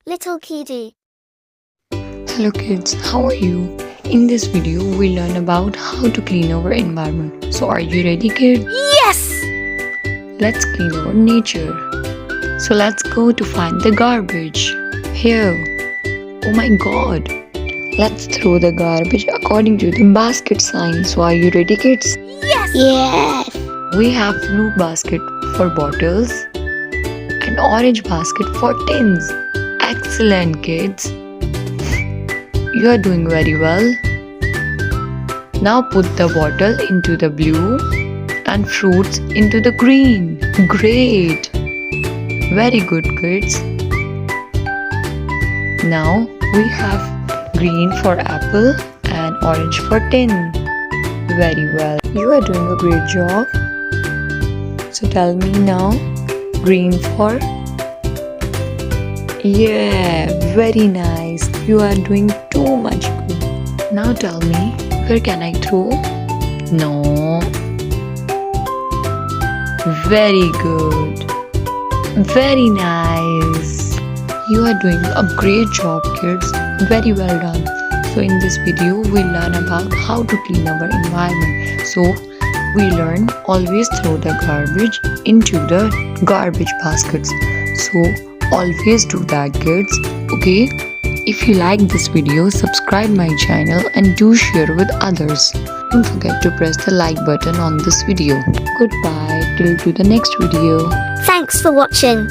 little kitty. Hello kids, how are you? In this video, we learn about how to clean our environment. So are you ready kids? Yes! Let's clean our nature. So let's go to find the garbage. Here. Oh my god. Let's throw the garbage according to the basket sign. So are you ready kids? Yes! Yes! We have blue basket for bottles and orange basket for tins. Excellent kids. You are doing very well. Now put the bottle into the blue and fruits into the green. Great. Very good kids. Now we have green for apple and orange for tin. Very well. You are doing a great job. So tell me now, green for? Yeah, very nice. You are doing too much good. Now tell me, where can I throw? No. Very good. Very nice. You are doing a great job, kids. Very well done. So in this video, we learn about how to clean our environment. So we learn always throw the garbage into the garbage baskets. So always do that kids. Okay? If you like this video, subscribe my channel and do share with others. Don't forget to press the like button on this video. Goodbye till to the next video. Thanks for watching.